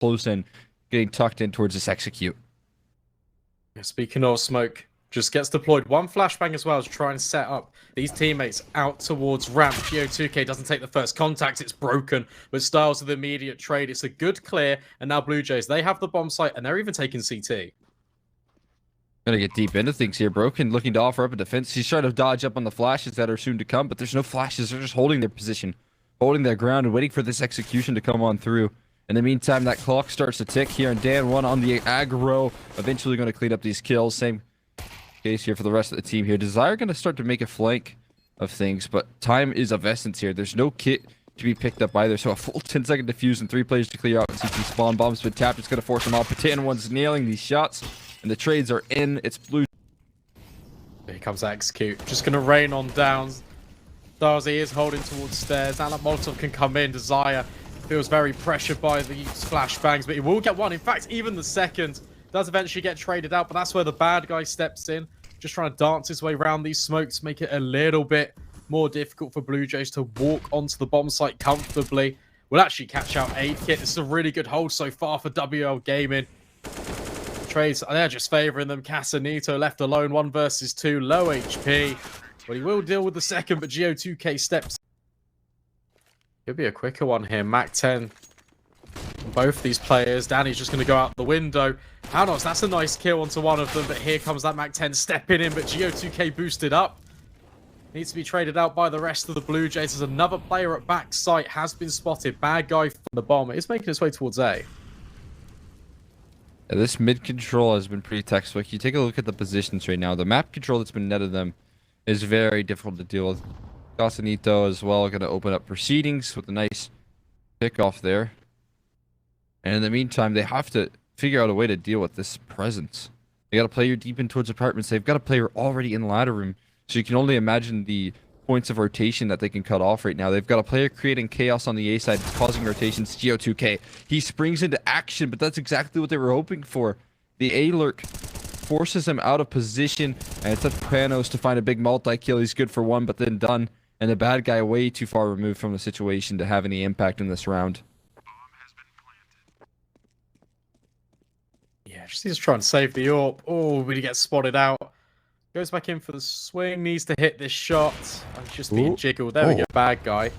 close in, getting tucked in towards this execute. Speaking of smoke, just gets deployed. One flashbang as well to try and set up these teammates out towards ramp. Geo2K doesn't take the first contact. It's broken, but Styles with the immediate trade. It's a good clear, and now Blue Jays, they have the bomb site, and they're even taking CT. Gonna get deep into things here. Broken looking to offer up a defense. He's trying to dodge up on the flashes that are soon to come, but there's no flashes. They're just holding their position, holding their ground, and waiting for this execution to come on through. In the meantime, that clock starts to tick here, and Dan one on the aggro. Eventually going to clean up these kills. Same case here for the rest of the team here. Desire going to start to make a flank of things, but time is of essence here. There's no kit to be picked up either, so a full 10-second defuse and 3 players to clear out. CT spawn bombs been tapped. It's going to force them off. Patan one's nailing these shots, and the trades are in. It's blue. Here comes that execute. Just going to rain on downs. Darcy is holding towards stairs. Alan Molotov can come in. Desire feels very pressured by these flashbangs, but he will get one. In fact, even the second does eventually get traded out, but that's where the bad guy steps in, just trying to dance his way around these smokes, make it a little bit more difficult for Blue Jays to walk onto the bomb site comfortably. We'll actually catch out 8-Kit. This is a really good hold so far for WL Gaming. Trades, they're just favoring them. Casanito left alone, 1 versus 2, low HP. But he will deal with the second, but Geo2K steps. Could be a quicker one here. Mac 10. Both these players. Danny's just going to go out the window. Hanos, that's a nice kill onto one of them, but here comes that Mac 10 stepping in, but Geo2K boosted up. Needs to be traded out by the rest of the Blue Jays. There's another player at back site, has been spotted. Bad guy from the bomb. It's making its way towards A. Yeah, this mid control has been pretty textbook. You take a look at the positions right now. The map control that's been netted them is very difficult to deal with. Casanito as well going to open up proceedings with a nice pickoff there. And in the meantime, they have to figure out a way to deal with this presence. They got a player deep in towards apartments. They've got a player already in ladder room. So you can only imagine the points of rotation that they can cut off right now. They've got a player creating chaos on the A side. It's causing rotations. Geo2K. He springs into action, but that's exactly what they were hoping for. The A lurk forces him out of position, and it's up to Panos to find a big multi-kill. He's good for 1, but then done. And the bad guy way too far removed from the situation to have any impact in this round. Yeah, just trying to save the AWP. Oh, but he gets spotted out. Goes back in for the swing. Needs to hit this shot. Oh, he's just being jiggled. There we go. Bad guy.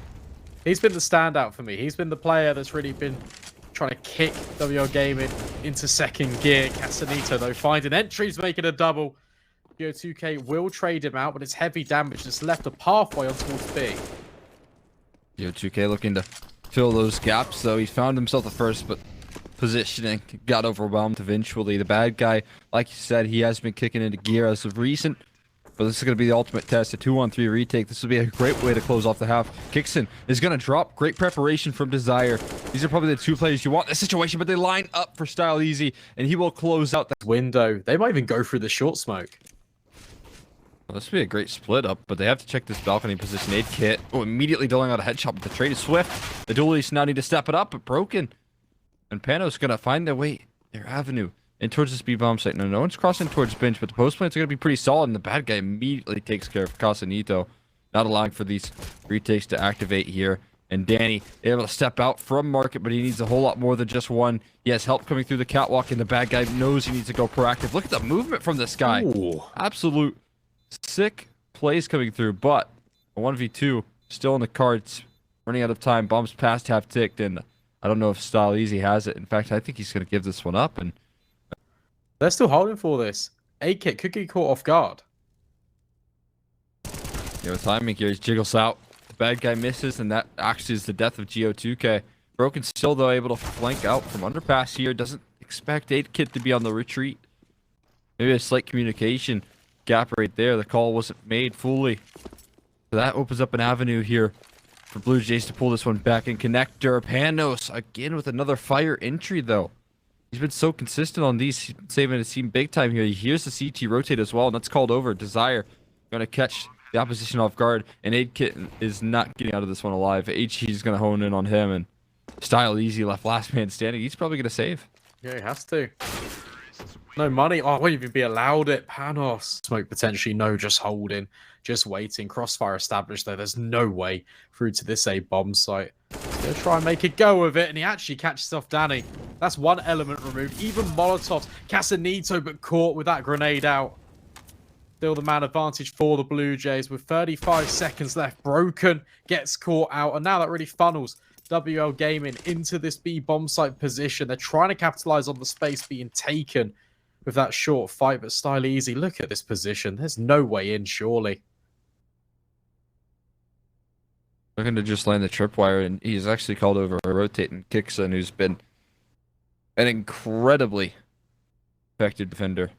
He's been the standout for me. He's been the player that's really been trying to kick WL Gaming into second gear. Casanito, though, finding entries, making a double. Geo2K will trade him out, but it's heavy damage. Just left a pathway on towards B. Geo2K looking to fill those gaps, though. He found himself the first, but positioning got overwhelmed eventually. The bad guy, like you said, he has been kicking into gear as of recent, but this is going to be the ultimate test. A 2-on-3 retake. This will be a great way to close off the half. Kixon is going to drop. Great preparation from Desire. These are probably the 2 players you want in this situation, but they line up for Style Easy, and he will close out that window. They might even go through the short smoke. Well, this would be a great split up, but they have to check this balcony position. 8-Kit. Oh, immediately dealing out a headshot, but the trade is swift. The duelists now need to step it up, but broken. And Panos going to find their way, their avenue, in towards this B-bomb site. Now, no one's crossing towards bench, but the post plants are going to be pretty solid, and the bad guy immediately takes care of Casanito, not allowing for these retakes to activate here. And Danny able to step out from market, but he needs a whole lot more than just one. He has help coming through the catwalk, and the bad guy knows he needs to go proactive. Look at the movement from this guy. Ooh. Absolute sick plays coming through, but a 1v2 still in the cards. Running out of time. Bombs past half ticked, and I don't know if Style Easy has it. In fact, I think he's going to give this one up. And they're still holding for this. 8-Kit could get caught off guard. Yeah, with timing here, he jiggles out. The bad guy misses, and that actually is the death of Geo2K. Broken still, though, able to flank out from underpass here. Doesn't expect 8-Kit to be on the retreat. Maybe a slight communication gap right there. The call wasn't made fully. So that opens up an avenue here for Blue Jays to pull this one back in. Connector. Panos again with another fire entry, though. He's been so consistent on these. He's been saving his team big time here. He hears the CT rotate as well, and that's called over. Desire going to catch the opposition off guard, and 8-Kit is not getting out of this one alive. HG is going to hone in on him, and Style Easy left last man standing. He's probably going to save. Yeah, he has to. No money. Oh, I won't even be allowed it. Panos. Smoke potentially. No, just holding. Just waiting. Crossfire established though. There's no way through to this A bomb site. He's going to try and make a go of it. And he actually catches off Danny. That's one element removed. Even Molotovs. Casanito but caught with that grenade out. Still the man advantage for the Blue Jays with 35 seconds left. Broken gets caught out. And now that really funnels WL Gaming into this B bomb site position. They're trying to capitalize on the space being taken with that short fight, but Style Easy, look at this position. There's no way in, surely. Looking to just land the tripwire, and he's actually called over a rotating Kixon, who's been an incredibly effective defender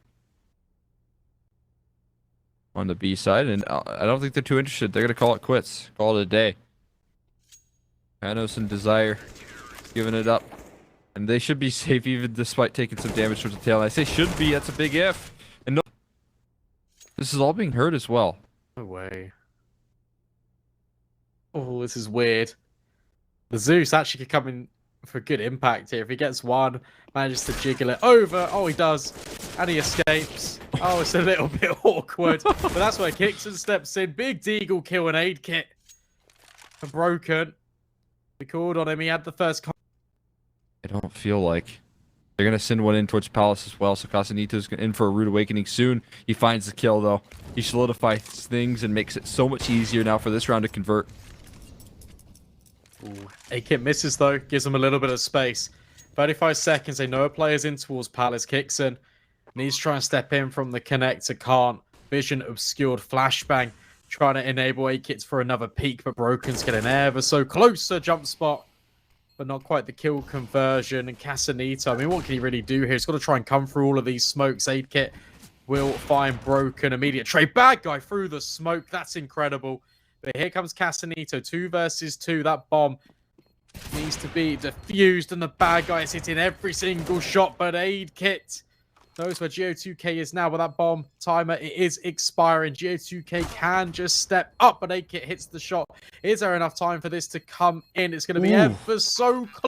on the B side, and I don't think they're too interested. They're going to call it quits, call it a day. Panos and Desire giving it up. And they should be safe even despite taking some damage towards the tail. And I say should be, that's a big if. And no, this is all being heard as well. No way. Oh, this is weird. The Zeus actually could come in for good impact here. If he gets one, manages to jiggle it over. Oh, he does. And he escapes. Oh, it's a little bit awkward. But that's where Kixon steps in. Big Deagle kill and aid kit. And Broken. We called on him. He had the first. I don't feel like they're going to send one in towards Palace as well. So Casanito's in for a rude awakening soon. He finds the kill, though. He solidifies things and makes it so much easier now for this round to convert. Ooh. A-Kit misses, though. Gives him a little bit of space. 35 seconds. They know a player's in towards Palace. Kixon needs to try and step in from the connector. Can't. Vision obscured. Flashbang. Trying to enable A-Kits for another peek. But Broken's getting ever so closer. Jump spot. But not quite the kill conversion. And Casanito, I mean, what can he really do here? He's got to try and come through all of these smokes. Aid kit will find Broken. Immediate trade. Bad guy through the smoke. That's incredible. But here comes Casanito. 2 versus 2. That bomb needs to be defused. And the bad guy is hitting every single shot. But Aid kit knows where Geo2K is now with that bomb timer. It is expiring. Geo2K can just step up, but A-Kit hits the shot. Is there enough time for this to come in? It's going to be ever so close.